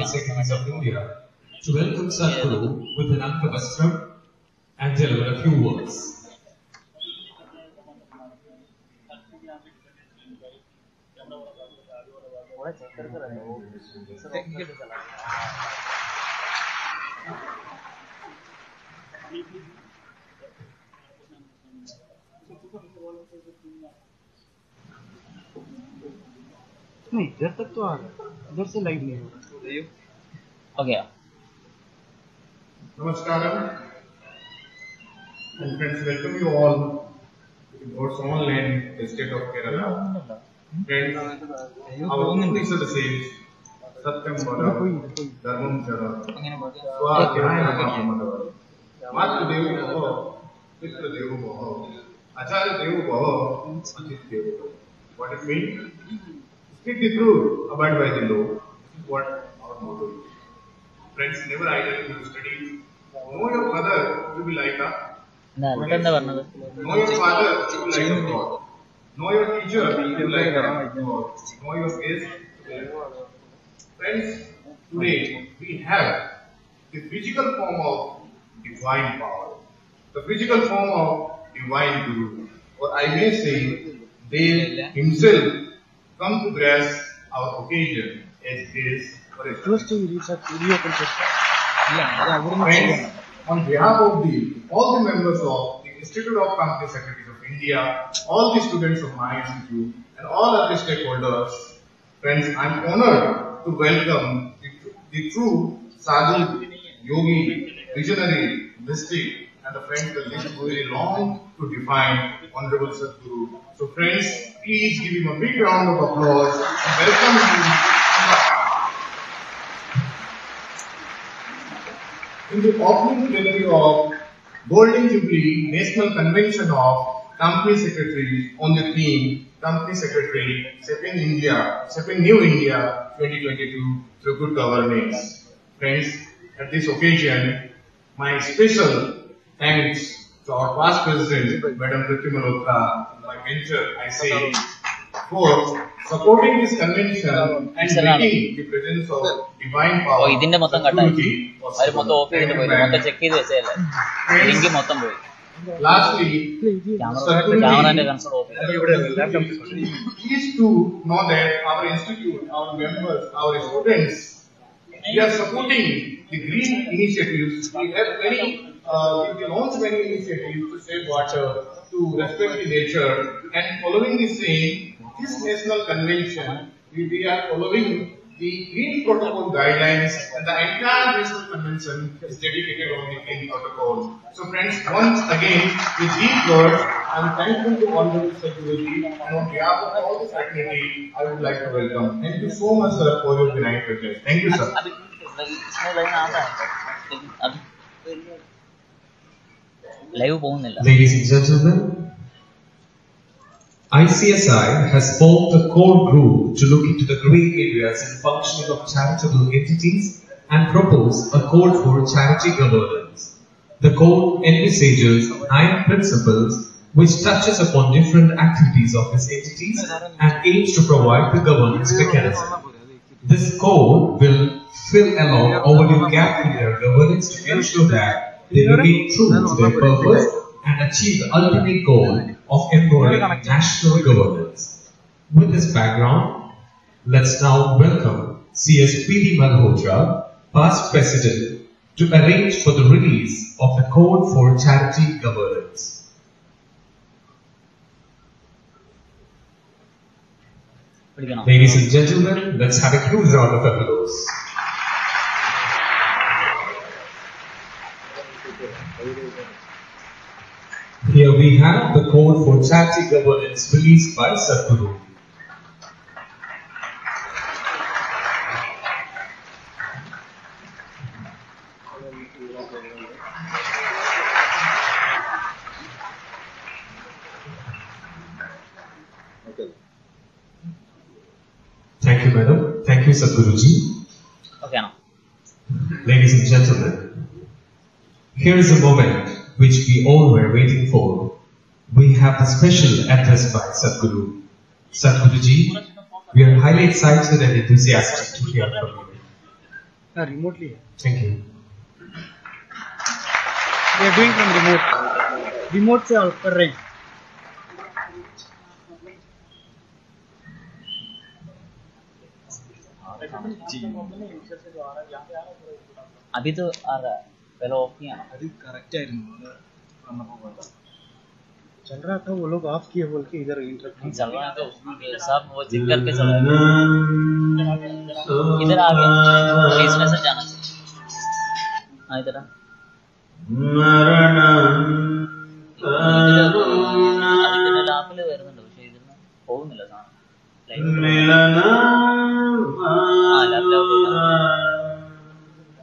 Company Secretaries of India to welcome Sadhguru with an Ankavastram and deliver a few words. नहीं इधर तक तो आ रहा है, इधर से लाइव नहीं हो रहा। Okay Namaskaram and friends, welcome you all to God's own land, the state of Kerala. Friends, our English are the same. Satyam Bala, Dharmam Chara, Swadhyayana Mahamadavar, Matra Devu Bhava, Mitra Devu Bhava, Acharya Devu Bhava, Achit Devu Bhava. What it means? Speak the truth, abide by the law. This is what our motto is. Friends, never idle in your studies. Know your mother to be like a know your father to be like a God. Know your teacher to be like a God. Know your guest to be like a God. Friends, today we have the physical form of divine power, the physical form of divine Guru, or I may say, Dev himself come to grace our occasion as his Friends, on behalf of all the members of the Institute of Company Secretaries of India, all the students of my institute, and all other stakeholders, friends, I am honored to welcome the true sadhu, yogi, visionary, mystic, and the friends, the list is very long to define Honorable Sadhguru. So friends, please give him a big round of applause and welcome him. In the opening plenary of Golden Jubilee National Convention of Company Secretaries on the theme Company Secretary Shaping New India 2022 through good governance. Friends, at this occasion, my special thanks to our past President, Madam Priti Malhotra, my mentor, I say, for supporting this convention and making the presence of divine power. Lastly, please to know that our institute, our members, our students, we are supporting the green initiatives. We have we launched many initiatives to save water, to respect the nature, and following the same, this national convention, we are following the Green Protocol guidelines, and the entire national convention is dedicated on the Green Protocol. So friends, once again, with these words, I am thankful to Honorable Sadhguru, and on behalf of all the fraternity, I would like to welcome. Thank you so much, sir, for your benign presence. Thank you, sir. Ladies and gentlemen, ICSI has formed a core group to look into the grey areas and functioning of charitable entities and propose a code for charity governance. The code envisages 9 principles which touches upon different activities of these entities and aims to provide the governance mechanism. This code will fill along overdue gap in their governance to ensure that they remain true to their purpose and achieve the ultimate goal of empowering national governance. With this background, let's now welcome CS P.D. Malhotra, past President, to arrange for the release of the Code for Charity Governance. Ladies and gentlemen, let's have a huge round of applause. Here we have the Code for Charity Governance released by Sadhguru. Thank you, madam. Thank you, Sadhguruji. Okay, now. Ladies and gentlemen, here is a moment which we all were waiting for. We have a special address by Sadhguru. Sadhguruji, we are highly excited and enthusiastic to hear from you. हाँ remotely है. Thank you. We are doing from remote. Remote से out कर रहे हैं. अभी तो आ रहा है पहले ऑफ किया ना अभी correct है चल रहा था वो लोग ऑफ किए बोल के इधर इंटरप्ट चल रहा है तो सब वो चेक करके चल रहा है इधर आ गया इसमें से जाना चाहिए हाँ इधर आ അതിന്റെ ലാപ്പില് വരുന്നുണ്ട് പക്ഷെ ഇതിന് പോകുന്നില്ല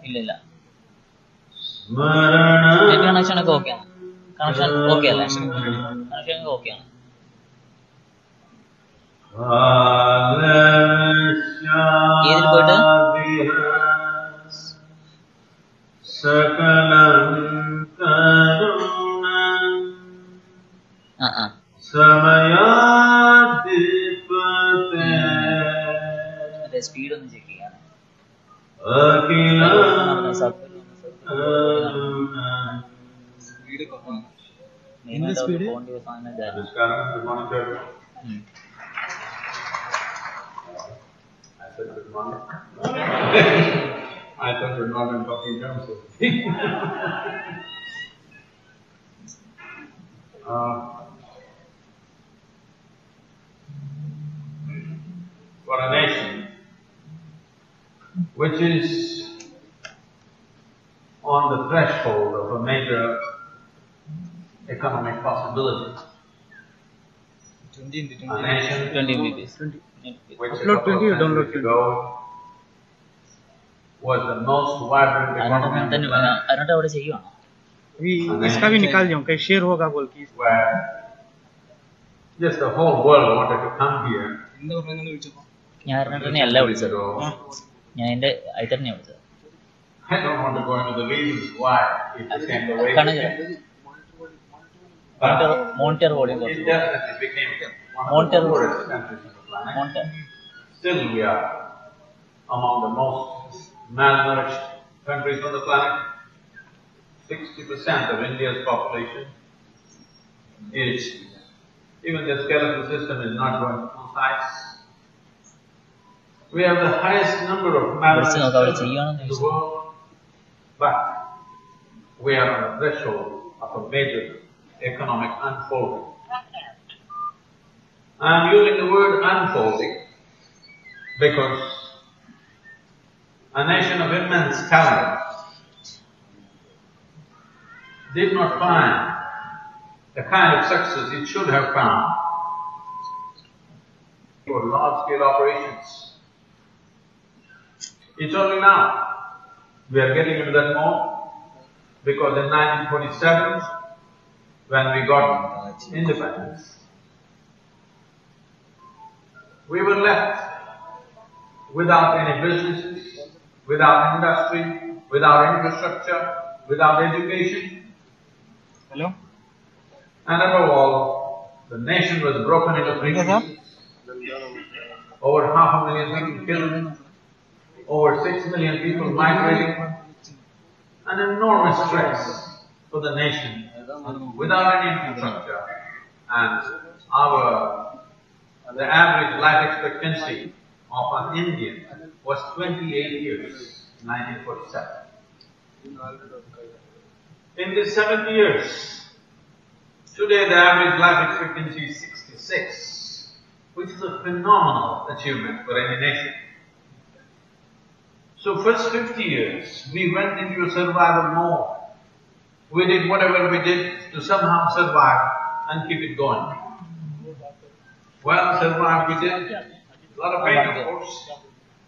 ഇല്ല ഇല്ല കണക്ഷൻ ഒക്കെ ഓക്കെയാണ് കണക്ഷൻ ഓക്കെ അല്ലേ കണക്ഷൻ ഓക്കെയാണ് ഇതിൽ പോയിട്ട് സ്പീഡ് ഒന്ന് ചെക്ക് ചെയ്യാൻ I thought you're not in talking terms of for a nation which is on the threshold of a major economic possibility. 20 A nation 20 Mbps. which Upload 20 or download 20? ago was the most vibrant economy on the planet, അതിനോട്ട് അവിടെ ചെയ്യുവാണോ अभी इसका भी निकाल जाऊँ कहीं share होगा बोल के where just the whole world wanted to come here. ഞാൻ അതിനോട്ട് അല്ല വിളിച്ചത് ഞാൻ എന്റെ ഐതറിനെ വിളിച്ചത് I don't want to go into the reasons why it became the way it കണക്ക് became. Monitor volume It definitely became one of Monitor. the poorest countries on the planet. Monitor Still we are among the most malnourished countries on the planet. 60% of India's population is, even the skeletal system is not going full size. We have the highest number of malnourished children in the world, but we are on the threshold of a major economic unfolding. I am using the word unfolding because a nation of immense talent did not find the kind of success it should have found for large-scale operations. It's only now we are getting into that mode because in 1947, when we got independence, we were left without any businesses, without industry, without infrastructure, without education. Hello And above all, the nation was broken into three pieces. Over 500,000 people killed, over 6 million people migrating, an enormous stress for the nation without any infrastructure. And the average life expectancy of an Indian was 28 years in 1947. In these 70 years, today the average life expectancy is 66, which is a phenomenal achievement for any nation. So first 50 years, we went into a survival mode. We did whatever we did to somehow survive and keep it going. Well, survive we did. A lot of pain, of course.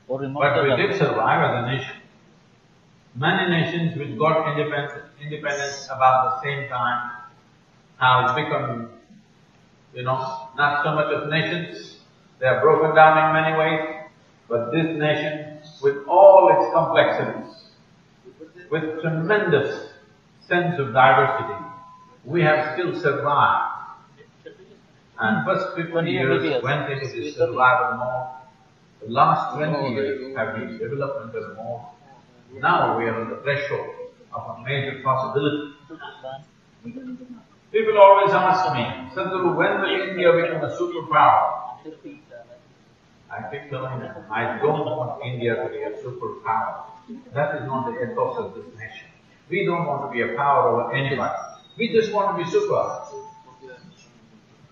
But we did survive as a nation. Many nations which got independence about the same time have become, not so much of nations. They are broken down in many ways. But this nation, with all its complexities, with tremendous sense of diversity, we have still survived. And first 50 years went into this survival mode. The last 20 years have been developmental mode. Now we are on the threshold of a major possibility. People always ask me, Sadhguru, when will India become a superpower? I keep telling them, I don't want India to be a superpower. That is not the ethos of this nation. We don't want to be a power over anybody. We just want to be super.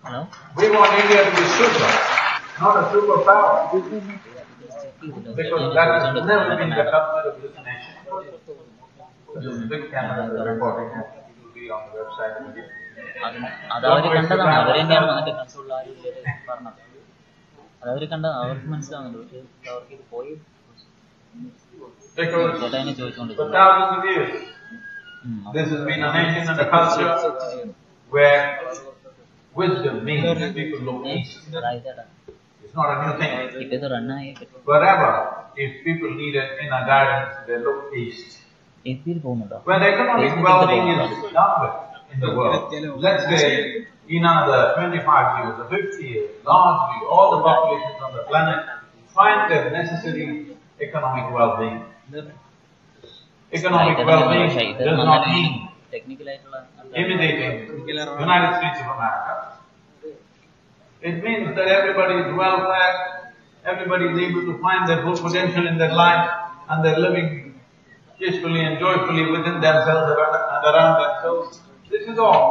Hello? We want India to be super, not a superpower. Because that has never been the culture of this nation. This big camera recording it will be on the website immediately. അതവര് കണ്ടതാണ്, അവര് തന്നെയാണ് വന്നിട്ട് കൺസോളിൽ ആരും പറഞ്ഞത്. അതവര് കണ്ടതാണ്, അവർക്ക് മനസ്സിലാവുന്നുണ്ട്. പക്ഷെ അവർക്ക് ഇത് പോയി ചേട്ടാ ചോദിച്ചോണ്ടിരിക്കും. For thousands of years, this has been a nation and a culture where wisdom means people look east. It's not a new thing. Wherever, if people need an inner guidance, they look east. When economic well-being is done with in the world, let's say in another 25 years or 50 years, largely all the populations on the planet find their necessary economic well-being. Economic well-being does not mean imitating United States of America. It means that everybody is well-fed, everybody is able to find their full potential in their life, and they're living peacefully and joyfully within themselves and around themselves. This is all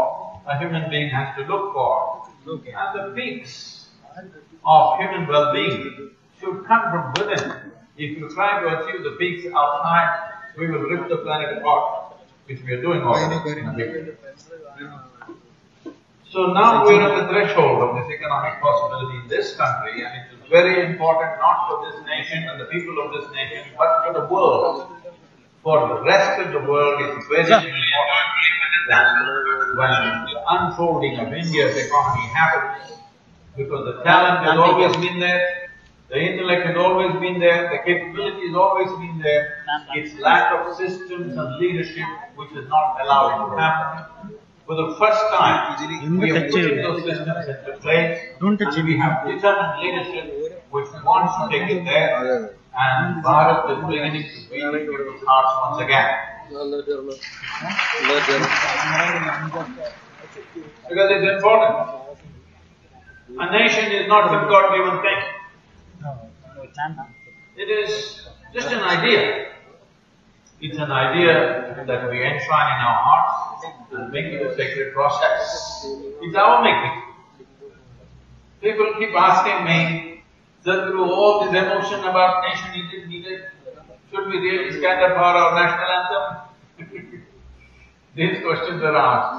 a human being has to look for. And the peaks of human well-being should come from within. If you try to achieve the peaks outside, we will rip the planet apart, which we are doing already in a big way. So now we are at the threshold of this economic possibility in this country, and it is very important not for this nation and the people of this nation, but for the world. For the rest of the world, it is very important that when the unfolding of India's economy happens, because the talent has always been there, the intellect has always been there, the capability has always been there, it's lack of systems and leadership which has not allowed it to happen. For the first time, we have put those systems into place, and we have determined leadership which wants to take it there, and Bharat is beginning to beat in people's hearts once again. Because it's important. A nation is not some God-given thing. It is just an idea. It's an idea that we enshrine in our hearts and make it a sacred process. It's our making. People keep asking me, Sadhguru, all this emotion about nation is needed. Should we really stand up for our national anthem? These questions are asked.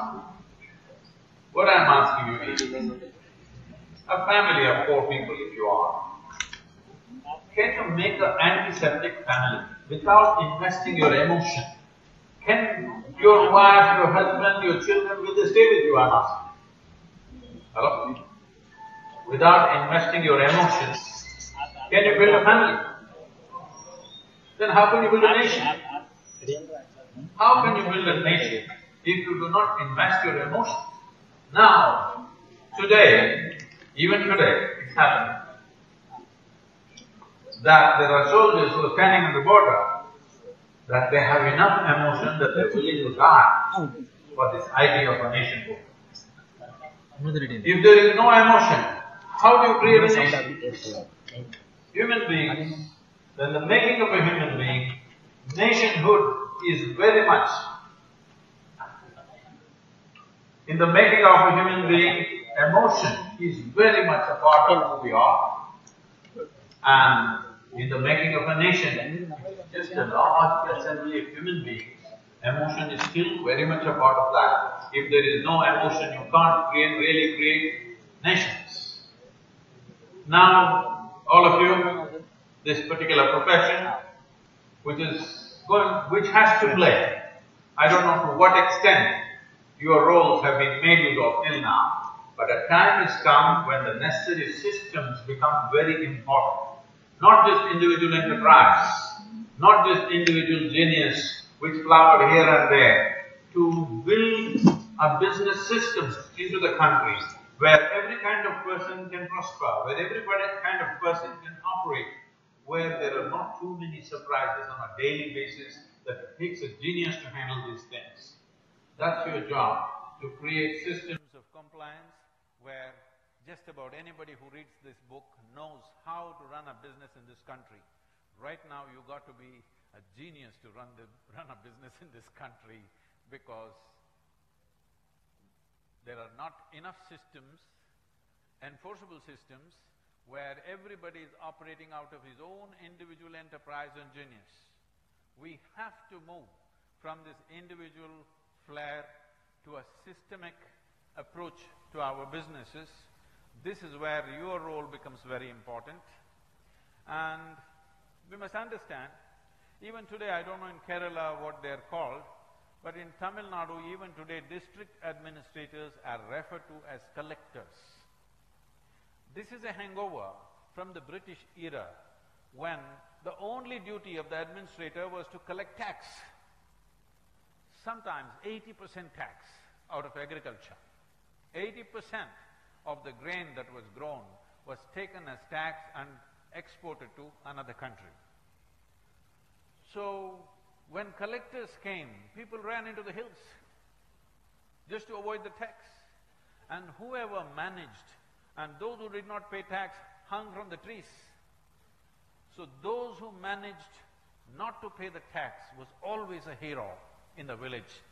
What I am asking you is, a family of 4 people if you are, can you make an antiseptic family without investing your emotion? Can your wife, your husband, your children, will they stay with you, I am asking? Hello? Without investing your emotions, can you build a family? Then how can you build a nation? How can you build a nation if you do not invest your emotions? Now, today, even today, it's happening that there are soldiers who are standing on the border, that they have enough emotion that they're willing to die for this idea of a nation. If there is no emotion, how do you create a nation? Human beings, when the making of a human being, nationhood is very much in the making of a human being, emotion is very much a part of who we are. And in the making of a nation, it's just a large assembly of human beings. Emotion is still very much a part of that. If there is no emotion, you can't really create nations. Now, all of you, this particular profession, which has to play, I don't know to what extent your roles have been made use of till now, but a time has come when the necessary systems become very important. Not just individual enterprise, not just individual genius which flower here and there, to build a business system into the country where every kind of person can prosper, where every kind of person can operate, where there are not too many surprises on a daily basis, that it takes a genius to handle these things. That's your job, to create systems of compliance where just about anybody who reads this book knows how to run a business in this country. Right now, you got to be a genius to run a business in this country, because there are not enough systems, enforceable systems, where everybody is operating out of his own individual enterprise and genius. We have to move from this individual flair to a systemic approach to our businesses. This is where your role becomes very important. And we must understand, even today, I don't know in Kerala what they're called, but in Tamil Nadu, even today, district administrators are referred to as collectors. This is a hangover from the British era, when the only duty of the administrator was to collect tax. Sometimes 80% tax out of agriculture. 80% of the grain that was grown was taken as tax and exported to another country. So, when collectors came, people ran into the hills just to avoid the tax. And whoever managed, and those who did not pay tax hung from the trees. So those who managed not to pay the tax was always a hero in the village.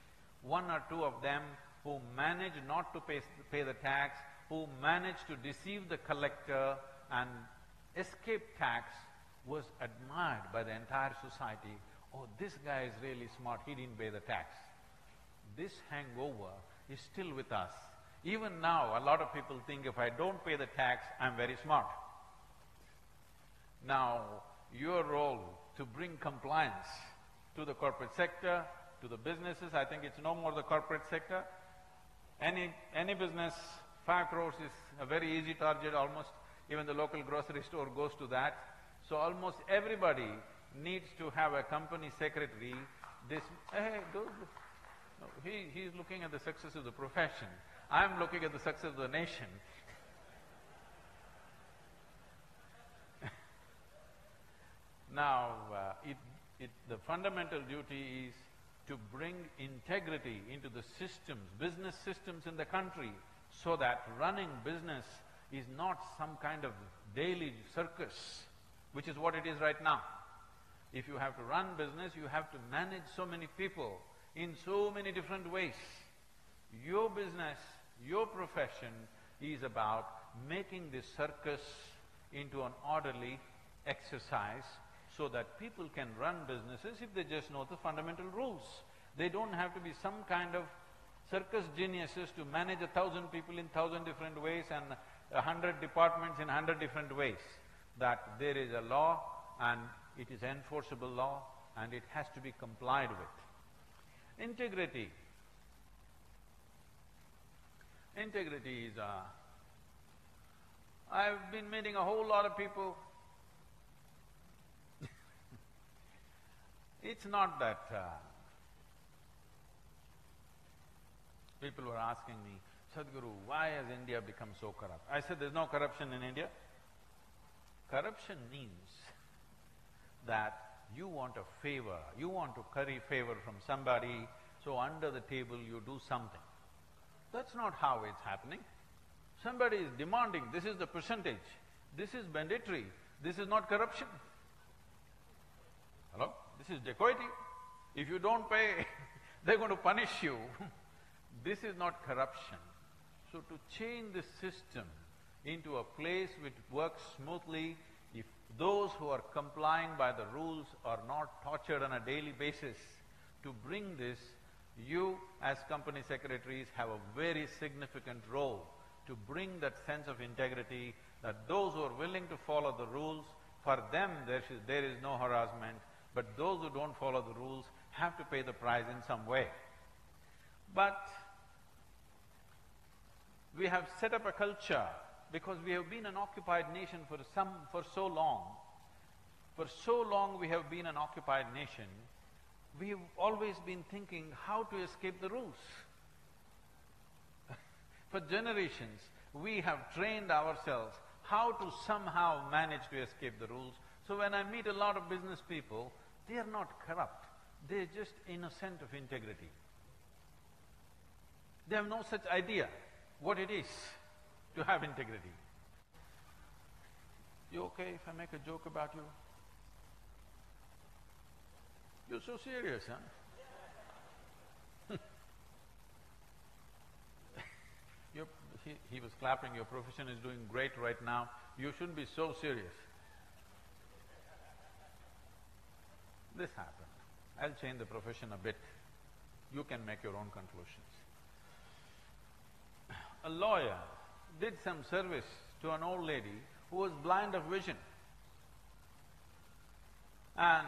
One or two of them who managed not to pay the tax, who managed to deceive the collector and escape tax, was admired by the entire society. Oh, this guy is really smart, he didn't pay the tax. This hangover is still with us. Even now, a lot of people think if I don't pay the tax, I'm very smart. Now, your role to bring compliance to the corporate sector, to the businesses, I think it's no more the corporate sector. Any business, 5 crores is a very easy target, almost even the local grocery store goes to that. So almost everybody needs to have a company secretary. He's looking at the success of the profession. I'm looking at the success of the nation. Now, the fundamental duty is to bring integrity into the systems, business systems in the country, so that running business is not some kind of daily circus, which is what it is right now. If you have to run business, you have to manage so many people in so many different ways. Your business, your profession is about making this circus into an orderly exercise, so that people can run businesses if they just know the fundamental rules. They don't have to be some kind of circus geniuses to manage 1,000 people in 1,000 different ways and 100 departments in 100 different ways. That there is a law and it is enforceable law and it has to be complied with. Integrity. Integrity is I've been meeting a whole lot of people. It's not that people were asking me, Sadhguru, why has India become so corrupt? I said, there's no corruption in India. Corruption means that you want a favor, you want to curry favor from somebody, so under the table you do something. That's not how it's happening. Somebody is demanding, this is the percentage, this is mandatory, this is not corruption. Hello? This is dacoity. If you don't pay, they're going to punish you. This is not corruption. So to change the system into a place which works smoothly, if those who are complying by the rules are not tortured on a daily basis, to bring this, you as company secretaries have a very significant role to bring that sense of integrity, that those who are willing to follow the rules, for them there is no harassment, but those who don't follow the rules have to pay the price in some way. But we have set up a culture, because we have been an occupied nation for so long. For so long we have been an occupied nation, we've always been thinking how to escape the rules. For generations, we have trained ourselves how to somehow manage to escape the rules, So when I meet a lot of business people, they are not corrupt, they're just innocent of integrity. They have no such idea what it is to have integrity. You okay if I make a joke about you? You're so serious, huh? He was clapping, your profession is doing great right now, you shouldn't be so serious. This happened. I'll change the profession a bit. You can make your own conclusions. A lawyer did some service to an old lady who was blind of vision. And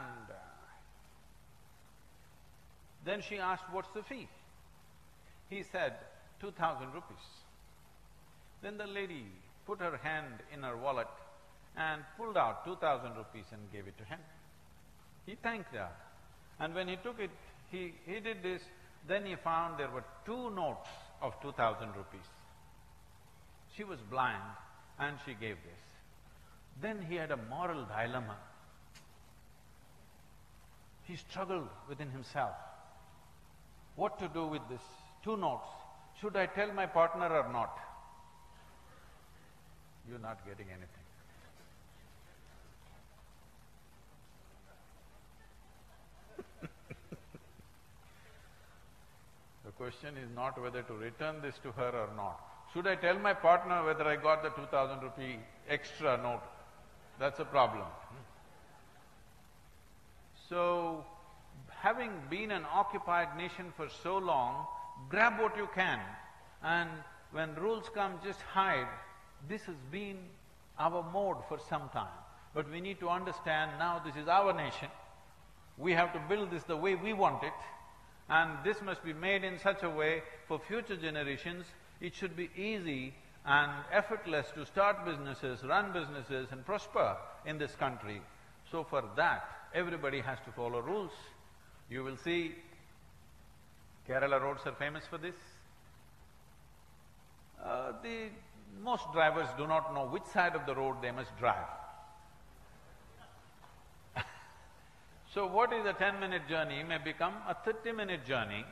then she asked, what's the fee? He said, 2,000 rupees. Then the lady put her hand in her wallet and pulled out 2,000 rupees and gave it to him. He thanked her. And when he took it, he did this, then he found there were 2 notes of 2,000 rupees. She was blind and she gave this. Then he had a moral dilemma. He struggled within himself. What to do with this 2 notes? Should I tell my partner or not? You're not getting anything. The question is not whether to return this to her or not. Should I tell my partner whether I got the 2,000 rupee extra note? That's a problem. So, having been an occupied nation for so long, grab what you can, and when rules come, just hide. This has been our mode for some time. But we need to understand now this is our nation. We have to build this the way we want it, and this must be made in such a way for future generations. It should be easy and effortless to start businesses, run businesses and prosper in this country. So for that, everybody has to follow rules. You will see Kerala roads are famous for this. Most drivers do not know which side of the road they must drive. So what is a 10-minute journey may become a 30-minute journey,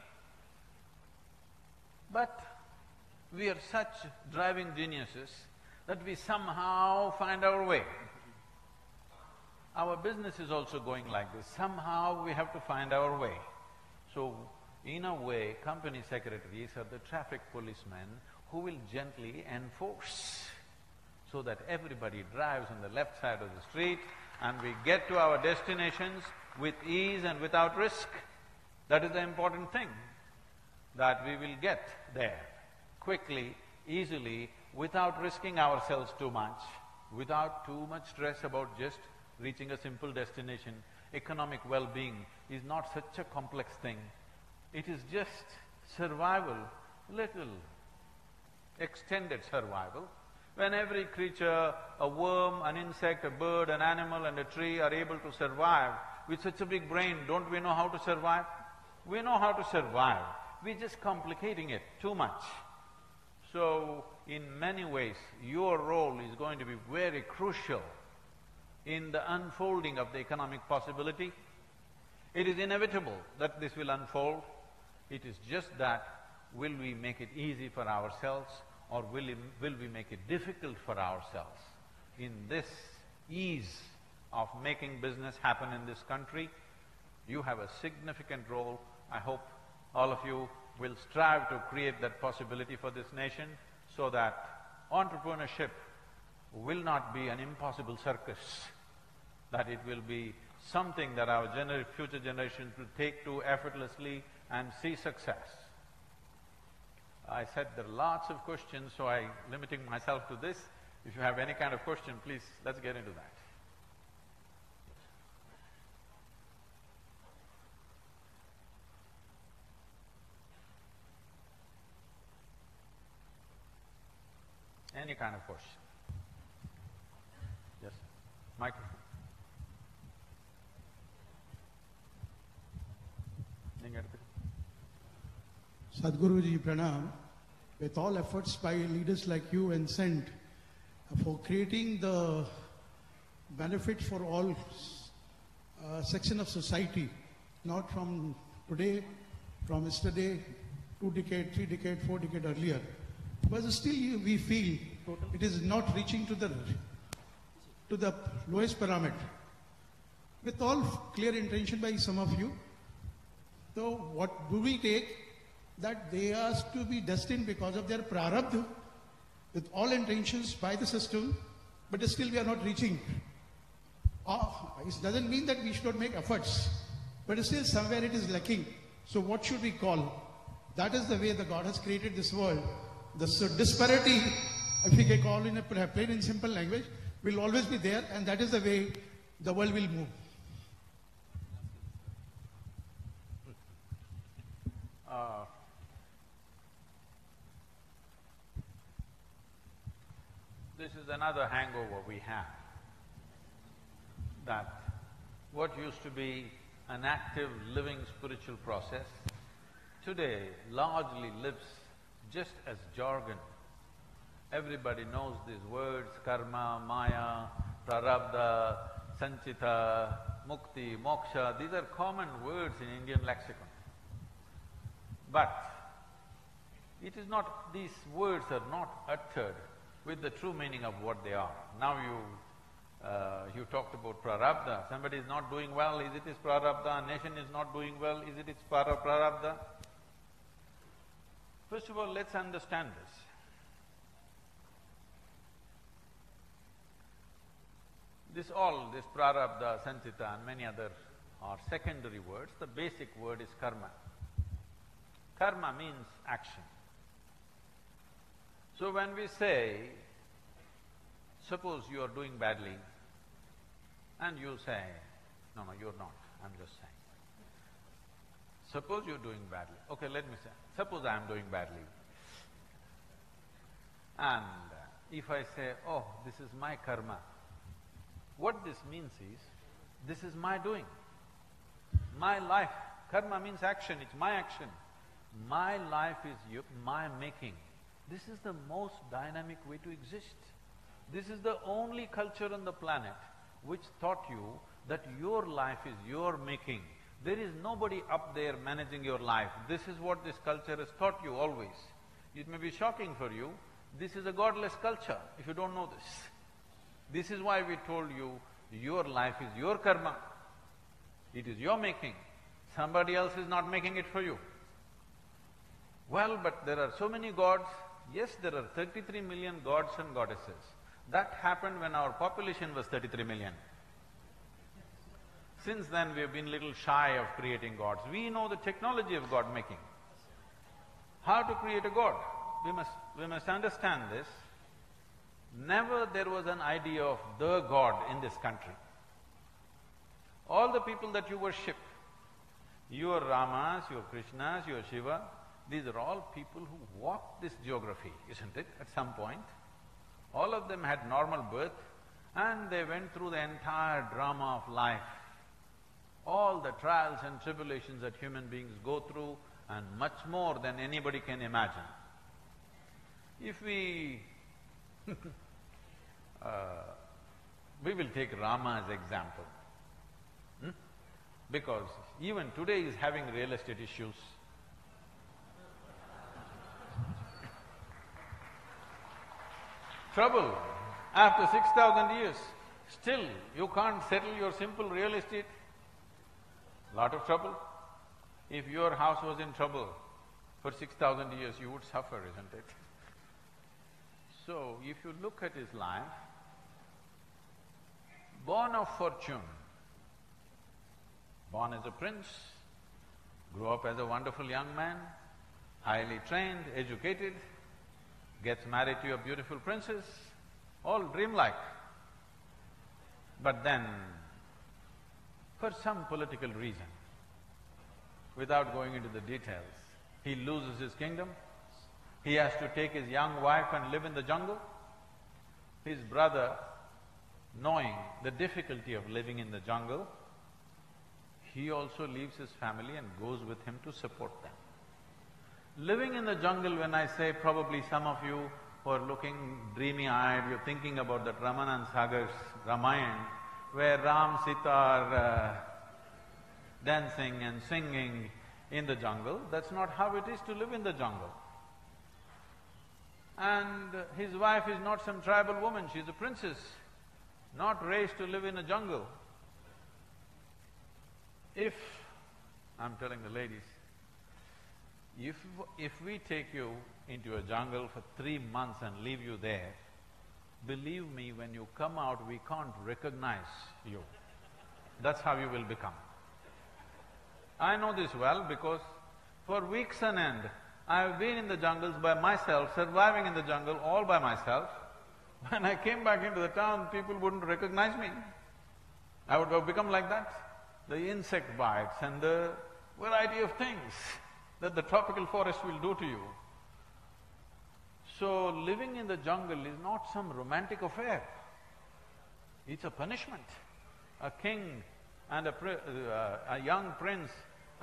but we are such driving geniuses that we somehow find our way. Our business is also going like this, somehow we have to find our way. So, in a way, company secretaries are the traffic policemen who will gently enforce so that everybody drives on the left side of the street and we get to our destinations with ease and without risk. That is the important thing, that we will get there quickly, easily, without risking ourselves too much, without too much stress about just reaching a simple destination. Economic well-being is not such a complex thing. It is just survival, little extended survival. When every creature, a worm, an insect, a bird, an animal and a tree are able to survive with such a big brain, don't we know how to survive? We know how to survive, we're just complicating it too much. So, in many ways, your role is going to be very crucial in the unfolding of the economic possibility. It is inevitable that this will unfold. It is just that, will we make it easy for ourselves or will we make it difficult for ourselves? In this ease of making business happen in this country, you have a significant role. I hope all of you will strive to create that possibility for this nation so that entrepreneurship will not be an impossible circus, that it will be something that our future generations will take to effortlessly and see success. I said there are lots of questions, so I'm limiting myself to this. If you have any kind of question, please, let's get into that. Any kind of question. Yes, microphone. Sadhguruji Pranam, with all efforts by leaders like you and Sent for creating the benefit for all section of society, not from today, from yesterday, 2 decades, 3 decades, 4 decades earlier. But still we feel it is not reaching to the lowest pyramid. With all clear intention by some of you, so what do we take? That they are to be destined because of their prarabdha, with all intentions by the system, but still we are not reaching. It doesn't mean that we should not make efforts, but still somewhere it is lacking. So what should we call? That is the way the God has created this world. The disparity, if we can call in a plain and simple language, will always be there, and that is the way the world will move. This is another hangover we have, that what used to be an active, living spiritual process, today largely lives just as jargon. Everybody knows these words: karma, maya, prarabdha, sanchita, mukti, moksha. These are common words in Indian lexicon. But it is not… these words are not uttered with the true meaning of what they are. Now you talked about prarabdha. Somebody is not doing well, is it his prarabdha? A nation is not doing well, is it its prarabdha? First of all, let's understand this. This prarabdha, sanchita and many other are secondary words. The basic word is karma. Karma means action. So when we say, suppose you are doing badly, and you say, no, you're not, I'm just saying. Suppose you're doing badly. Okay, let me say, suppose I'm doing badly. And if I say, oh, this is my karma, what this means is, this is my doing, my life. Karma means action, it's my action. My life is my making. This is the most dynamic way to exist. This is the only culture on the planet which taught you that your life is your making. There is nobody up there managing your life. This is what this culture has taught you always. It may be shocking for you, this is a godless culture if you don't know this. This is why we told you, your life is your karma. It is your making. Somebody else is not making it for you. Well, but there are so many gods. Yes, there are 33 million gods and goddesses. That happened when our population was 33 million. Since then, we have been little shy of creating gods. We know the technology of god making. How to create a god? We must understand this. Never there was an idea of the god in this country. All the people that you worship, your Ramas, your Krishnas, your Shiva, these are all people who walked this geography, isn't it, at some point? All of them had normal birth and they went through the entire drama of life. All the trials and tribulations that human beings go through, and much more than anybody can imagine. If we we will take Rama as example, because even today he is having real estate issues. Trouble. After 6,000 years, still you can't settle your simple real estate. Lot of trouble. If your house was in trouble for 6,000 years, you would suffer, isn't it? So, if you look at his life, born of fortune, born as a prince, grew up as a wonderful young man, highly trained, educated, gets married to a beautiful princess, all dreamlike. But then, for some political reason, without going into the details, he loses his kingdom, he has to take his young wife and live in the jungle. His brother, knowing the difficulty of living in the jungle, he also leaves his family and goes with him to support them. Living in the jungle, when I say, probably some of you or looking dreamy-eyed, you're thinking about that Ramanand Sagar's Ramayana, where Ram, Sita are dancing and singing in the jungle. That's not how it is to live in the jungle. And his wife is not some tribal woman, she's a princess, not raised to live in a jungle. I'm telling the ladies, if we take you into a jungle for 3 months and leave you there, believe me, when you come out, we can't recognize you. That's how you will become. I know this well because for weeks on end, I've been in the jungles by myself, surviving in the jungle all by myself. When I came back into the town, people wouldn't recognize me. I would have become like that. The insect bites and the variety of things that the tropical forest will do to you. So living in the jungle is not some romantic affair. It's a punishment. A king and a young prince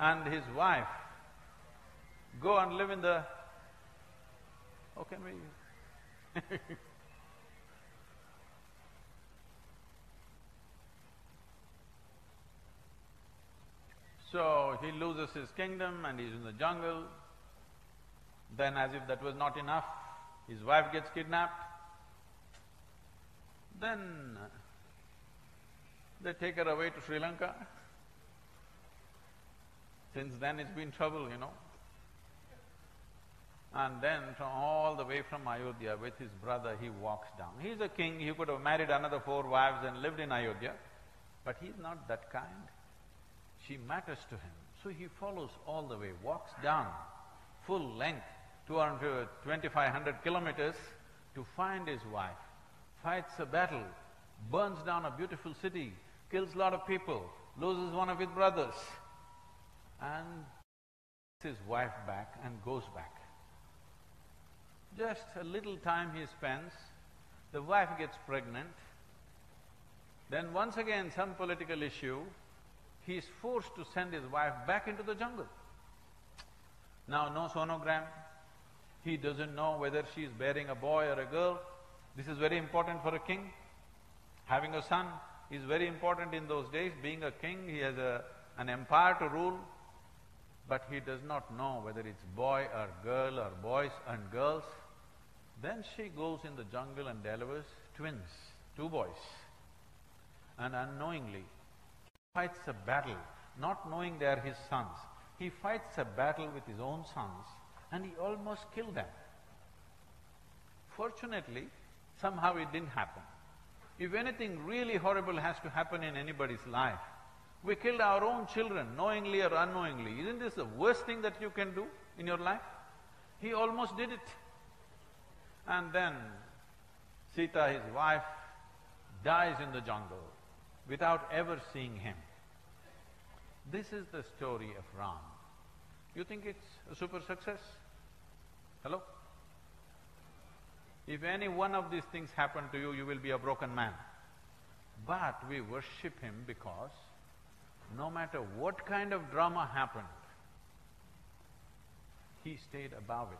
and his wife go and live in the… How can we… So he loses his kingdom and he's in the jungle. Then as if that was not enough, his wife gets kidnapped. Then they take her away to Sri Lanka. Since then it's been trouble, you know. And then from all the way from Ayodhya with his brother, he walks down. He's a king, he could have married another 4 wives and lived in Ayodhya, but he's not that kind. She matters to him. So he follows all the way, walks down full length, 2,500 kilometers to find his wife, fights a battle, burns down a beautiful city, kills a lot of people, loses one of his brothers, and his wife back and goes back. Just a little time he spends, the wife gets pregnant, then once again some political issue, he is forced to send his wife back into the jungle. Now no sonogram, he doesn't know whether she is bearing a boy or a girl. This is very important for a king. Having a son is very important in those days. Being a king, he has an empire to rule, but he does not know whether it's boy or girl or boys and girls. Then she goes in the jungle and delivers twins, 2 boys. And unknowingly, fights a battle, not knowing they are his sons. He fights a battle with his own sons and he almost killed them. Fortunately, somehow it didn't happen. If anything really horrible has to happen in anybody's life, we killed our own children, knowingly or unknowingly. Isn't this the worst thing that you can do in your life? He almost did it. And then Sita, his wife, dies in the jungle without ever seeing him. This is the story of Ram. You think it's a super success? Hello? If any one of these things happen to you, you will be a broken man. But we worship him because no matter what kind of drama happened, he stayed above it.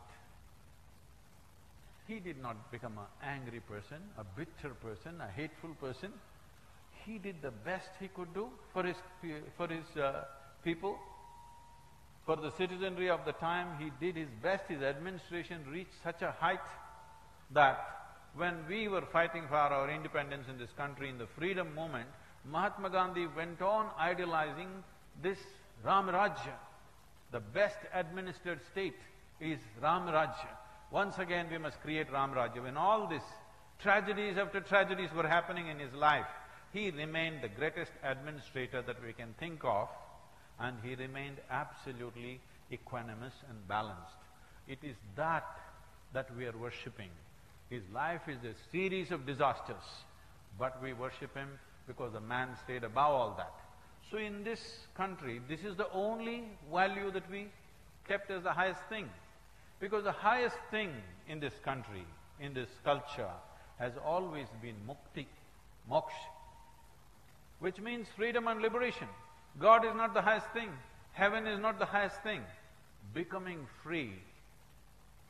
He did not become an angry person, a bitter person, a hateful person. He did the best he could do for his people, for the citizenry of the time. He did his best. His administration reached such a height that when we were fighting for our independence in this country, in the freedom movement, Mahatma Gandhi went on idealizing this Ram Rajya. The best administered state is Ram Rajya. Once again we must create Ram Rajya. When all these tragedies after tragedies were happening in his life, he remained the greatest administrator that we can think of, and he remained absolutely equanimous and balanced. It is that we are worshipping. His life is a series of disasters, but we worship him because the man stayed above all that. So in this country, this is the only value that we kept as the highest thing. Because the highest thing in this country, in this culture, has always been mukti, moksha, which means freedom and liberation. God is not the highest thing, heaven is not the highest thing. Becoming free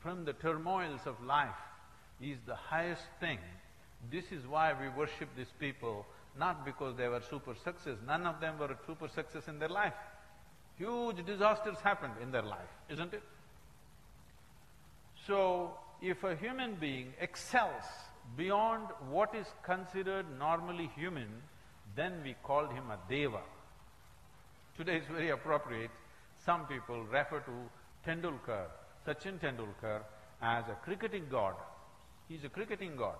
from the turmoils of life, is the highest thing. This is why we worship these people, not because they were super success. None of them were a super success in their life. Huge disasters happened in their life, isn't it? So, if a human being excels beyond what is considered normally human, then we called him a deva. Today it's very appropriate. Some people refer to Tendulkar, Sachin Tendulkar, as a cricketing god. He's a cricketing god.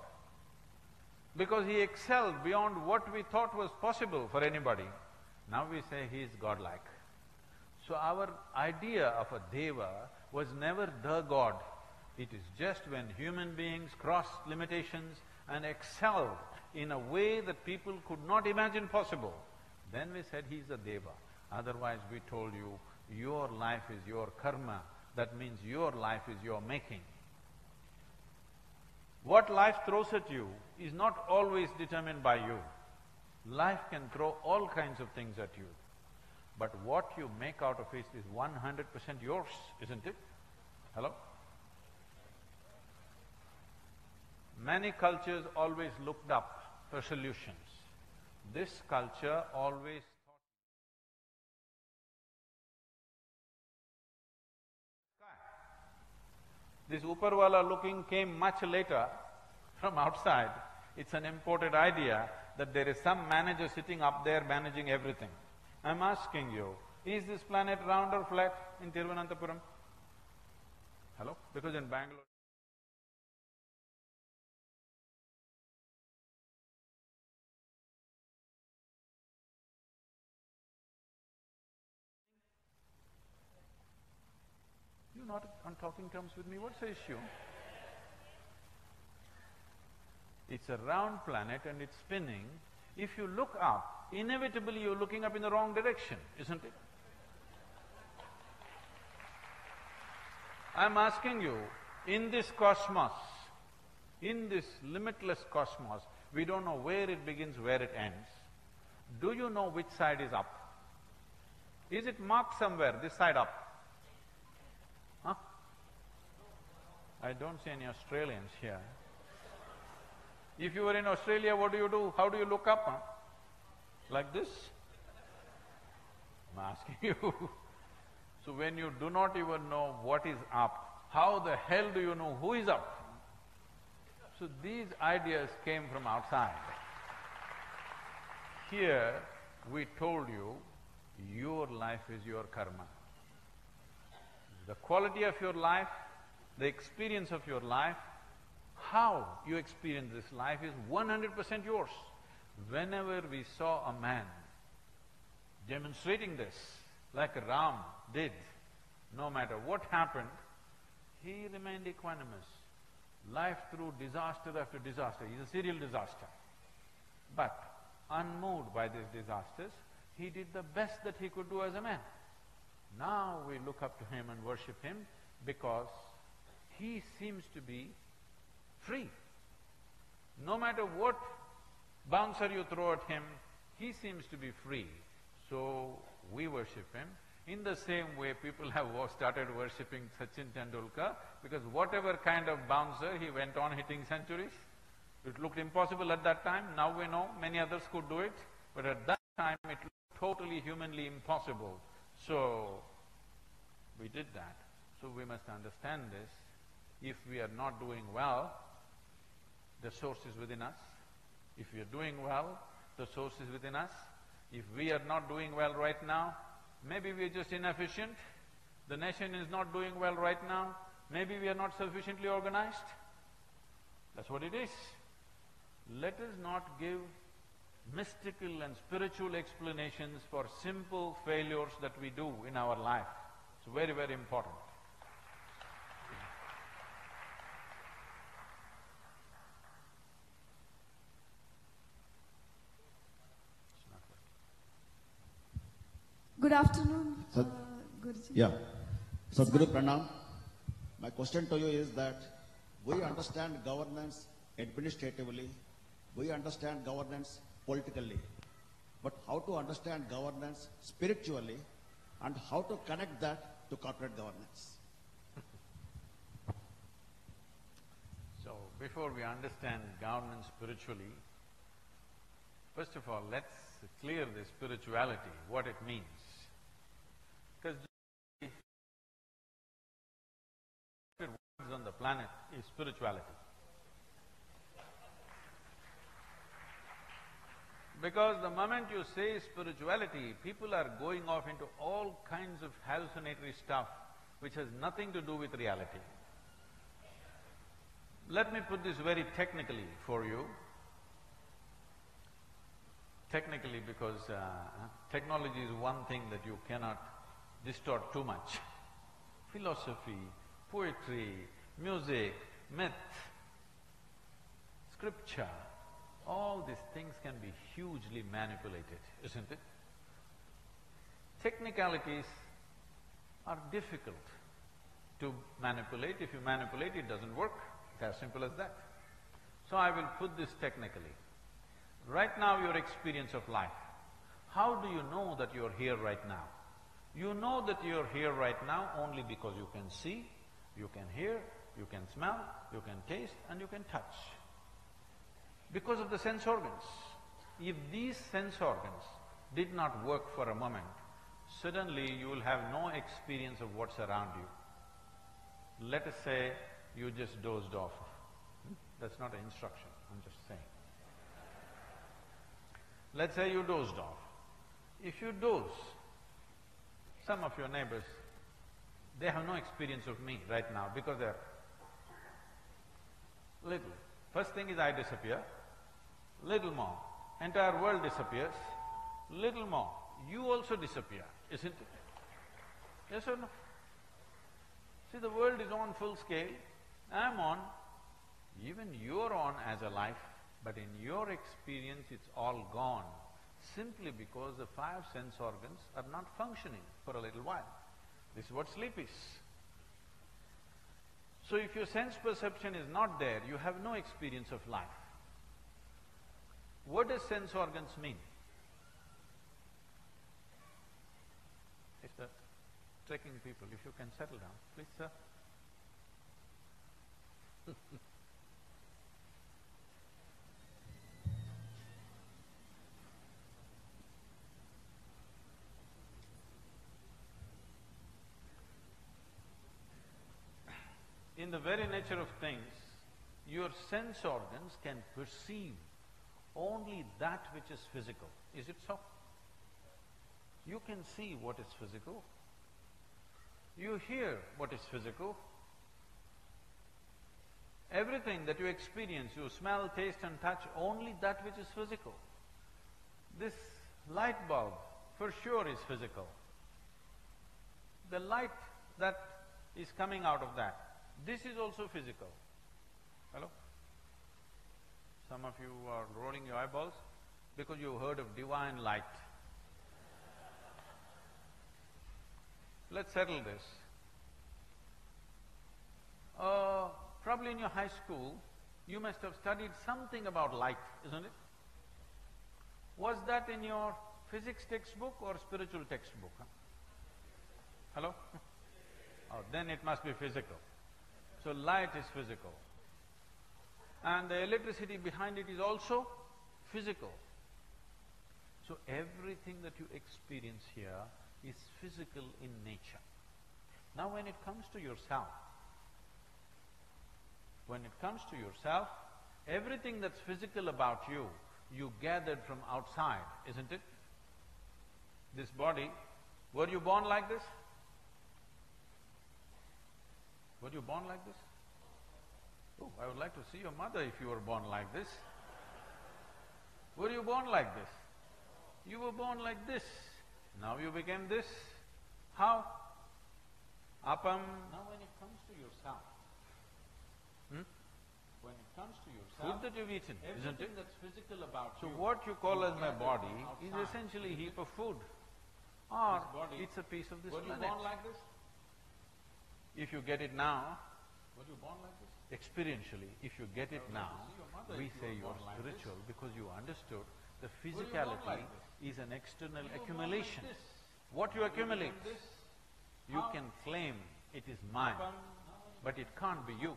Because he excelled beyond what we thought was possible for anybody. Now we say he is godlike. So our idea of a deva was never the god. It is just when human beings crossed limitations and excelled in a way that people could not imagine possible, then we said he is a deva. Otherwise we told you, your life is your karma. That means your life is your making. What life throws at you is not always determined by you. Life can throw all kinds of things at you. But what you make out of it is 100% yours, isn't it? Hello? Many cultures always looked up for solutions. This culture always thought sky. This Upperwala looking came much later from outside. It's an imported idea that there is some manager sitting up there managing everything. I'm asking you, is this planet round or flat in Thiruvananthapuram? Hello? Because in Bangalore… You're not on talking terms with me, what's the issue? It's a round planet and it's spinning. If you look up, inevitably you're looking up in the wrong direction, isn't it? I'm asking you, in this cosmos, in this limitless cosmos, we don't know where it begins, where it ends. Do you know which side is up? Is it marked somewhere, this side up? Huh? I don't see any Australians here. If you were in Australia, what do you do? How do you look up, huh? Like this? I'm asking you. So when you do not even know what is up, how the hell do you know who is up? So these ideas came from outside. Here, we told you, your life is your karma. The quality of your life, the experience of your life, how you experience this life is 100% yours. Whenever we saw a man demonstrating this, like Ram did, no matter what happened, he remained equanimous. Life threw disaster after disaster, he's a serial disaster. But unmoved by these disasters, he did the best that he could do as a man. Now we look up to him and worship him because he seems to be free. No matter what bouncer you throw at him, he seems to be free. So we worship him. In the same way, people have started worshipping Sachin Tendulkar because whatever kind of bouncer, he went on hitting centuries. It looked impossible at that time. Now we know many others could do it, but at that time it looked totally humanly impossible. So we did that. So we must understand this. If we are not doing well, the source is within us. If we are doing well, the source is within us. If we are not doing well right now, maybe we are just inefficient. The nation is not doing well right now. Maybe we are not sufficiently organized. That's what it is. Let us not give mystical and spiritual explanations for simple failures that we do in our life. It's very, very important. Good afternoon, Sat- Guruji. Yeah. Sadhguru Pranam, my question to you is that we understand governance administratively, we understand governance politically, but how to understand governance spiritually and how to connect that to corporate governance? So, before we understand governance spiritually, first of all, let's clear the spirituality, what it means. Because the words on the planet is spirituality. Because the moment you say spirituality, people are going off into all kinds of hallucinatory stuff which has nothing to do with reality. Let me put this very technically for you. Technically, because technology is one thing that you cannot distort too much. Philosophy, poetry, music, myth, scripture, all these things can be hugely manipulated, isn't it? Technicalities are difficult to manipulate. If you manipulate, it doesn't work. It's as simple as that. So I will put this technically. Right now, your experience of life, how do you know that you're here right now? You know that you're here right now only because you can see, you can hear, you can smell, you can taste, and you can touch. Because of the sense organs. If these sense organs did not work for a moment, suddenly you will have no experience of what's around you. Let us say you just dozed off. That's not an instruction, I'm just saying. Let's say you dozed off. If you doze, some of your neighbors, they have no experience of me right now because they're little. First thing is I disappear, little more. Entire world disappears, little more. You also disappear, isn't it? Yes or no? See, the world is on full scale, I'm on, even you're on as a life, but in your experience it's all gone, simply because the five sense organs are not functioning for a little while. This is what sleep is. So if your sense perception is not there, you have no experience of life. What does sense organs mean? If the trekking people, if you can settle down, please, sir. In the very nature of things, your sense organs can perceive only that which is physical. Is it so? You can see what is physical. You hear what is physical. Everything that you experience, you smell, taste and touch, only that which is physical. This light bulb for sure is physical. The light that is coming out of that, this is also physical. Hello? Some of you are rolling your eyeballs because you heard of divine light. Let's settle this. Probably in your high school, you must have studied something about light, isn't it? Was that in your physics textbook or spiritual textbook? Huh? Hello? Oh, then it must be physical. So light is physical. And the electricity behind it is also physical. So everything that you experience here is physical in nature. Now when it comes to yourself, everything that's physical about you, you gathered from outside, isn't it? This body, were you born like this? Were you born like this? Oh, I would like to see your mother if you were born like this. Were you born like this? You were born like this. Now you became this. How? Apam. Now when it comes to yourself, when it comes to yourself, food that you've eaten, isn't it? That's physical about you. So what you call as my body is essentially a heap of food. Or it's a piece of this planet. Were you born like this? If you get it now, were you born like this? Experientially, if you get it now, we say you're spiritual because you understood the physicality is an external accumulation. What you accumulate, you can claim it is mine, but it can't be you.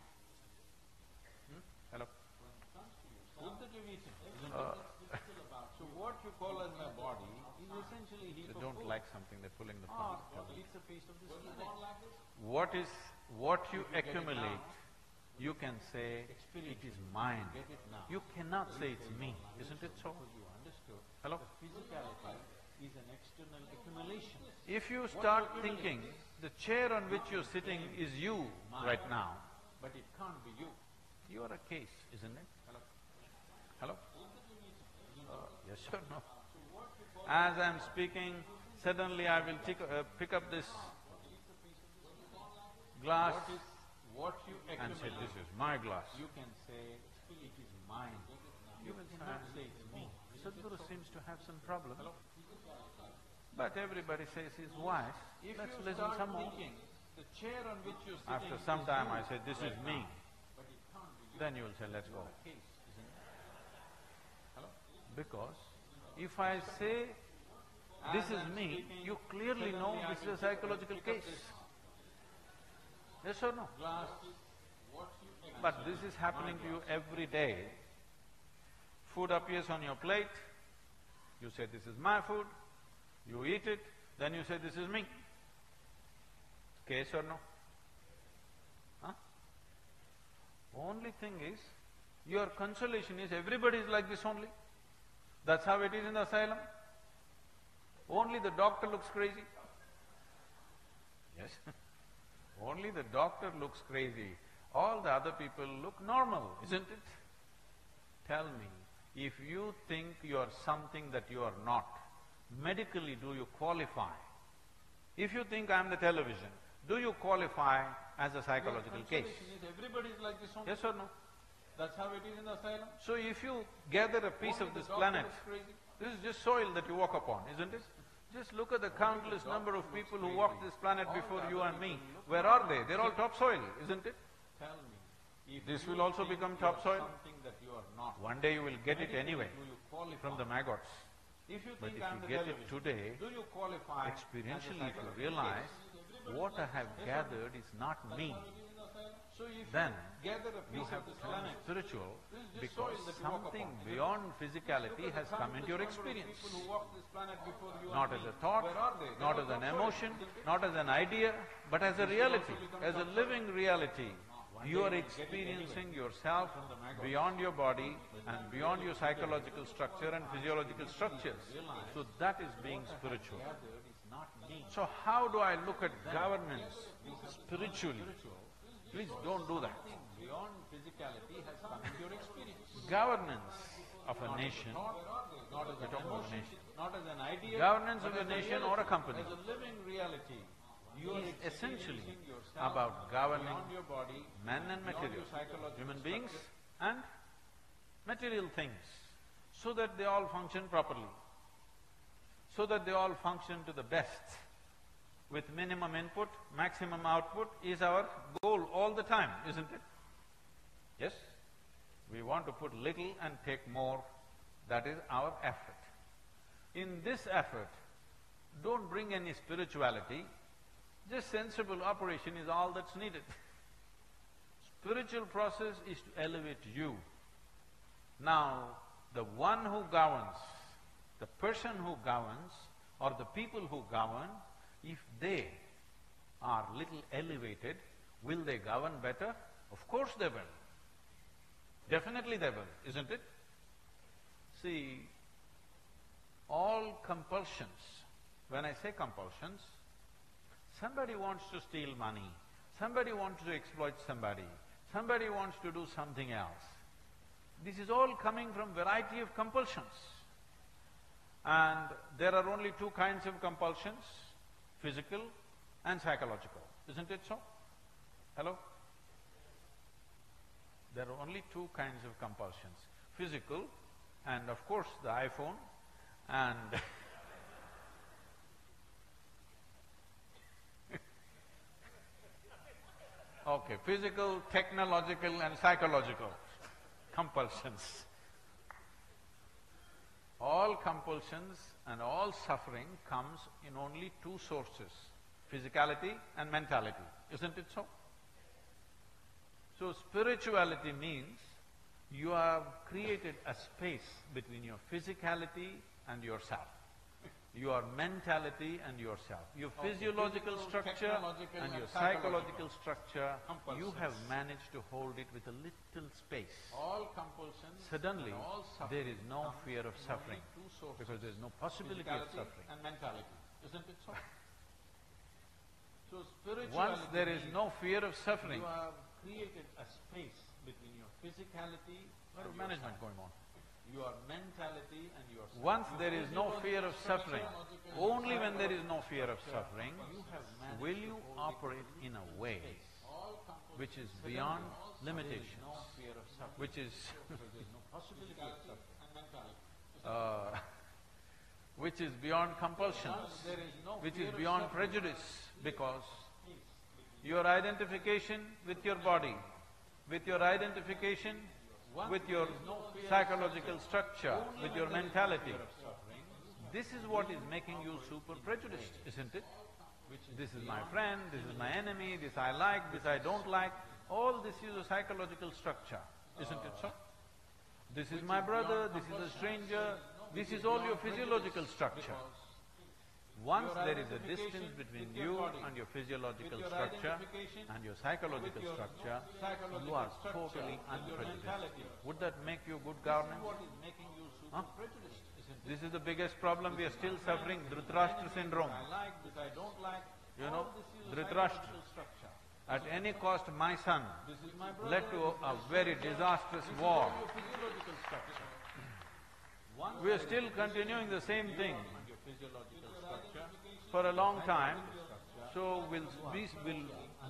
Hello? So what you call as my body is essentially heap They of don't food. like something, they're pulling the phone. It's a piece of the skin. What you accumulate, you can say it is mine. You cannot say it's me, isn't it so? You understood. Hello? Physicality is an external accumulation. If you start thinking the chair on which you're sitting is you right now, But it can't be you. you are a case, isn't it? Hello? Yes or no? As I'm speaking, suddenly I will pick up this glass What you and say, accumulate, this is my glass. you can say it is mine. You will Cannot say it's me. Sadhguru seems to have some problem. But everybody says he's wise. If Let's you listen start some more. thinking the chair on which you're sitting After some is time you, I say, this is me. but it can't be you. Then you will say, let's go. Case, isn't it? Because if I say, this is me, you clearly know this is a psychological case. Yes or no? Glass, what you But this is happening to you every day. Food appears on your plate, you say, this is my food, you eat it, then you say, this is me. Case or no? Huh? Only thing is, your consolation is everybody is like this only. That's how it is in the asylum. Only the doctor looks crazy. Yes. Only the doctor looks crazy. All the other people look normal, isn't it? Tell me, if you think you are something that you are not, medically do you qualify? If you think I am the television, do you qualify as a psychological case? Everybody is like this only. Yes or no? That's how it is in the asylum. So if you gather a piece of this planet, this is just soil that you walk upon, isn't it? Just look at the countless number of people who walked this planet before you and me. Where are they? They're all topsoil, isn't it? Tell me, if This you will also think become you are topsoil. something that you are not, One day you will get it medically anyway do you qualify? from the maggots. If you But think if I'm you the get it television, today, do you qualify experientially as if a you psychological realize case? what I have gathered is not me, So if then you gather a you piece have of this become planet, spiritual this is just because soil that you walk something upon. beyond physicality Look at has the come into your countless number of experience. people who walked this planet before you Not and as me. a thought, Where are they? not They're as an all emotion, topsoil. not as an idea, but as a reality, as a living reality. You are experiencing yourself beyond your body and beyond your psychological structure and physiological structures. So that is being spiritual. So how do I look at governance spiritually? Please don't do that. Beyond physicality has come into your experience. Governance of a nation, Not as we're an talking about a emotion, nation. not as an idea. Governance but of a as nation reality, or a company As a living reality. You are is essentially experiencing yourself about governing beyond your body, men and beyond material, your psychological human beings structure. and material things, so that they all function properly, so that they all function to the best. With minimum input, maximum output is our goal all the time, isn't it? Yes? We want to put little and take more, that is our effort. In this effort, don't bring any spirituality, just sensible operation is all that's needed. Spiritual process is to elevate you. Now, the one who governs, the person who governs, or the people who govern, if they are little elevated, will they govern better? Of course they will. Definitely they will, isn't it? See, all compulsions, when I say compulsions, somebody wants to steal money, somebody wants to exploit somebody wants to do something else. This is all coming from variety of compulsions. And there are only two kinds of compulsions, physical and psychological, isn't it so? Hello? There are only two kinds of compulsions, physical and of course the iPhone and okay, physical, technological and psychological compulsions. All compulsions and all suffering comes in only two sources, physicality and mentality, isn't it so? So spirituality means You have created a space between your physicality and yourself, your mentality and yourself, your physiological structure and your psychological structure. You have managed to hold it with a little space. Suddenly, there is no fear of suffering because there is no possibility of suffering. And mentality, isn't it so? So Once there is no fear of suffering, you have created a space between your physicality lot of and management yourself, going on. your mentality and yourself. Once there is no fear of suffering, only when there is no fear of suffering, will you operate in a way which is beyond limitations, which is which is beyond compulsions, which is beyond prejudice, because your identification with your body, with your identification with your psychological structure, with your mentality, this is what is making you super prejudiced, isn't it? This is my friend, this is my enemy, this I like, this I don't like, all this is a psychological structure, isn't it so? This is my brother, this is a stranger, this is all your physiological structure. Once there is a distance between you and your physiological structure and your psychological structure, you are totally unprejudiced. Would that make you good governance? Huh? This is the biggest problem we are still suffering, Dhritarashtra syndrome. You know, Dhritarashtra, at any cost my son, led to a very disastrous war. We are still continuing the same thing for a long time, so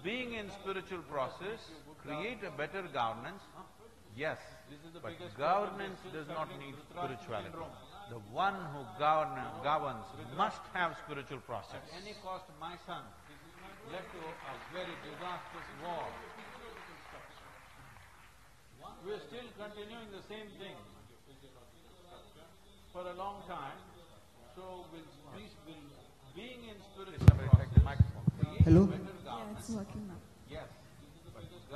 being in spiritual process create a better governance, yes, but governance does not need spirituality. The one who governs must have spiritual process. At any cost, my son led to a very disastrous war. We are still continuing the same thing for a long time, so being in spiritual process, Hello? Yeah, it's working now. yes.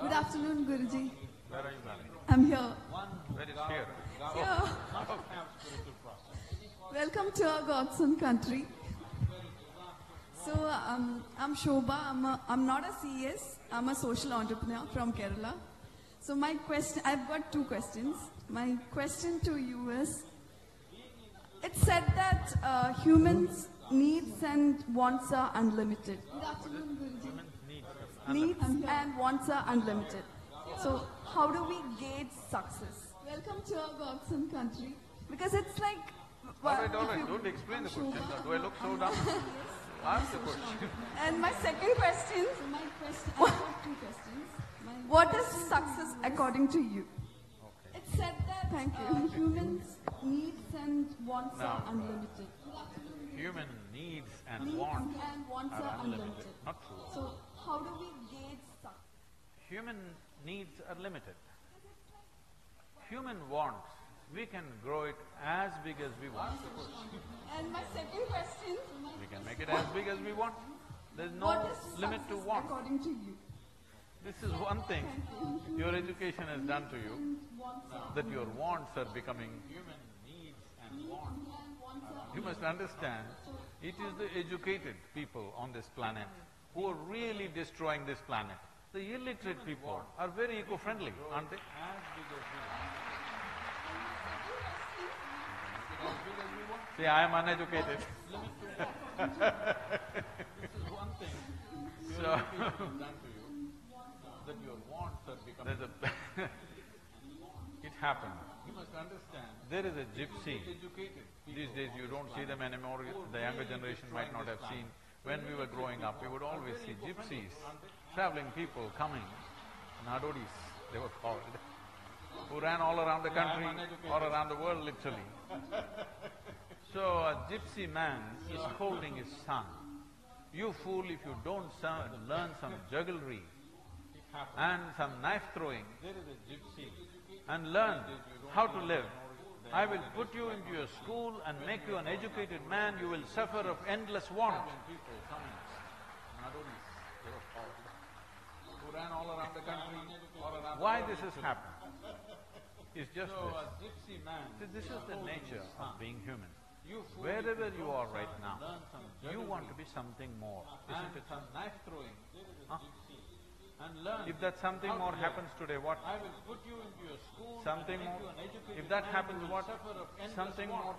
Good afternoon, Guruji. Where are you, Mary? I'm here. Where is fear? Yeah. Welcome to our godson country. So, I'm Shobha. I'm not a CES. I'm a social entrepreneur from Kerala. So I've got two questions. My question to you is, it's said that humans' needs and wants are unlimited. Good afternoon, Guruji. Needs and wants are unlimited. So how do we gauge success? Welcome to our godson country. Because it's like… All right, don't explain the question. Do I look so dumb? Ask the question. And my second question… I've got two questions. What is success according to you? Okay. It's said that humans' needs and wants are unlimited. Human needs and wants are unlimited. Not true. So how do we gauge success? Human needs are limited. Human wants, we can grow it as big as we want. And my second question… We can make it as big as we want. There's no What is limit to success want. according to you? This is one thing your education has done to you, that your wants are becoming human needs and wants. You must understand, it is the educated people on this planet who are really destroying this planet. The illiterate people are very eco-friendly, aren't they? See, I am uneducated. So, That your wants are becoming… there's a it happened. You must understand, There is a gypsy. educated These days you don't see them anymore, the younger generation might not have seen. When we were growing up, we would always see gypsies, traveling people coming, nadodis they were called, who ran all around the country, all around the world literally. So a gypsy man is scolding his son, "You fool, if you don't learn some jugglery and some knife throwing and learn how to live, I will put you into your school and make you an educated man, you will suffer of endless want." who ran all around the country, all around… Why this has happened? is just this. See, this is the nature of being human. Wherever you are right now, you want to be something more, isn't it? Huh? If that something more happens today, what? Something more. If that happens, what? Something more.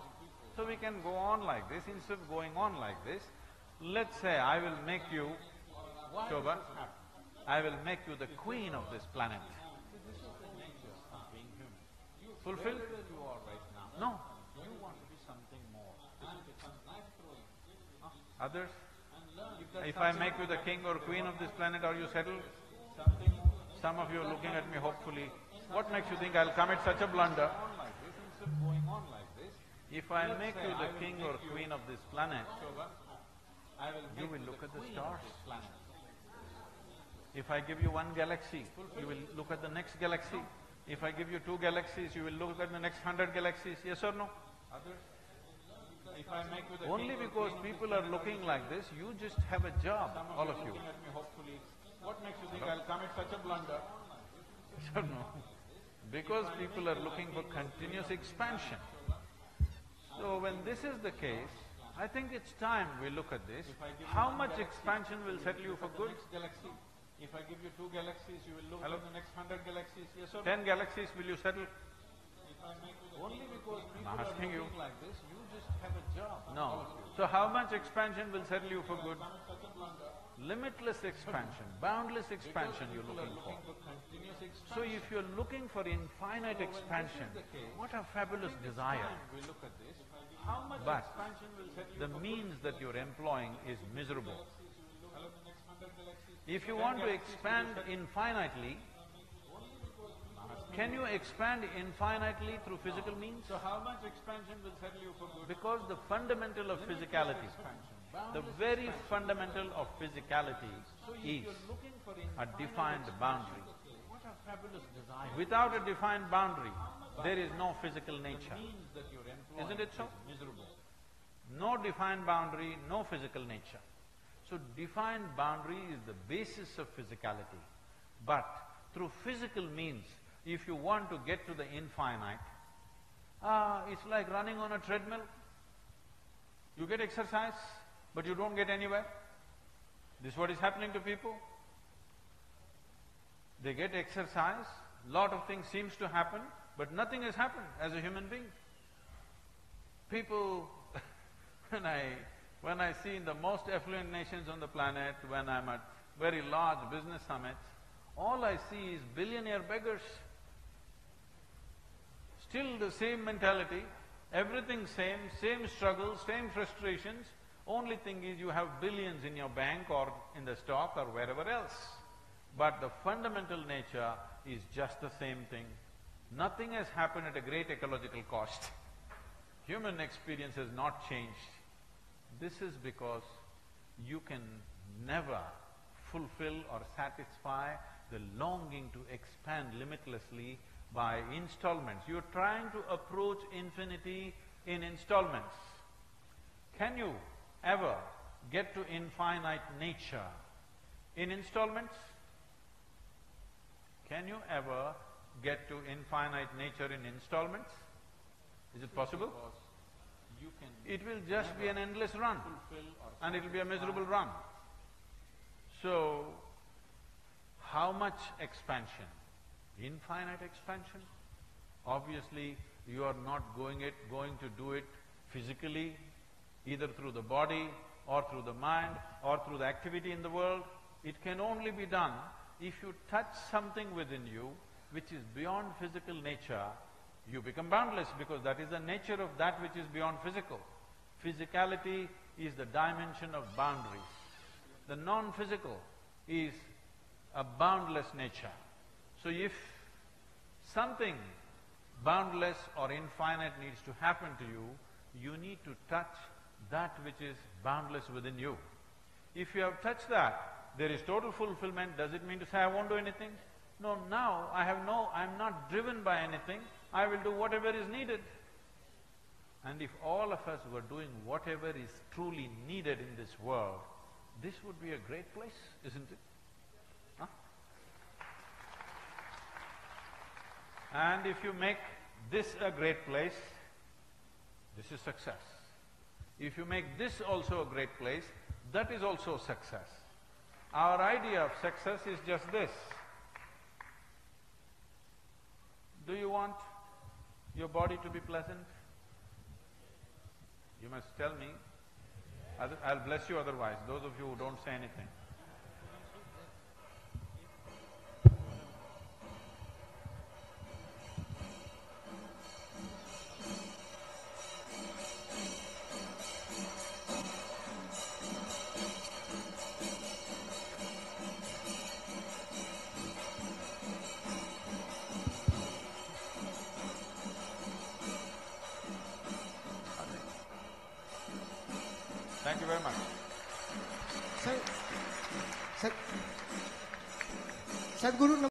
So we can go on like this. Instead of going on like this, let's say I will make you, Shobha, I will make you the queen of this planet. Fulfilled? No. You want to be something more. Others? If I make you the king or queen of this planet, are you settled? Some of you are looking at me hopefully. What makes you think I'll commit such a blunder? If I make you the king or queen of this planet, you will look at the stars. If I give you one galaxy, you will look at the next galaxy. If I give you 2 galaxies, you will look at the next 100 galaxies, yes or no? Only because people are looking like this, you just have a job, all of you. What makes you think I'll commit such a blunder? Yes or no? Because people are looking for continuous expansion. So when this is the case, I think it's time we look at this. How much expansion will settle you for good? If I give you 2 galaxies, you will look at the next 100 galaxies, yes or no? 10 galaxies, will you settle? Only because people are looking like this, you just have a job. No. So how much expansion will settle you for good? Limitless expansion, boundless expansion you're looking for. So if you're looking for infinite expansion, what a fabulous desire. But the means that you're employing is miserable. If you want to expand infinitely, can you expand infinitely through physical means? So how much expansion will settle you for good? Because the fundamental of physicality, the very fundamental of physicality is a defined boundary. Without a defined boundary, there is no physical nature. Isn't it so? No defined boundary, no physical nature. So defined boundary is the basis of physicality. But through physical means, if you want to get to the infinite, it's like running on a treadmill. You get exercise, but you don't get anywhere. This is what is happening to people. They get exercise, lot of things seems to happen, but nothing has happened as a human being. People, when I see in the most affluent nations on the planet, when I'm at very large business summits, all I see is billionaire beggars. Still the same mentality, everything same struggles, same frustrations. Only thing is you have billions in your bank or in the stock or wherever else. But the fundamental nature is just the same thing. Nothing has happened at a great ecological cost. Human experience has not changed. This is because you can never fulfill or satisfy the longing to expand limitlessly by installments. You're trying to approach infinity in installments. Can you ever get to infinite nature in installments? Can you ever get to infinite nature in installments? Is it possible? It will just be an endless run and it will be a miserable run. So, how much expansion? Infinite expansion? Obviously, you are not going to do it physically, either through the body or through the mind or through the activity in the world. It can only be done if you touch something within you which is beyond physical nature. You become boundless because that is the nature of that which is beyond physical. Physicality is the dimension of boundaries. The non-physical is a boundless nature. So if something boundless or infinite needs to happen to you, you need to touch that which is boundless within you. If you have touched that, there is total fulfillment. Does it mean to say, I won't do anything? No, now I'm not driven by anything. I will do whatever is needed. And if all of us were doing whatever is truly needed in this world, this would be a great place, isn't it? Huh? And if you make this a great place, this is success. If you make this also a great place, that is also success. Our idea of success is just this. Do you want your body to be pleasant? You must tell me. I'll bless you otherwise, those of you who don't say anything. Thank you very much. Sadhguru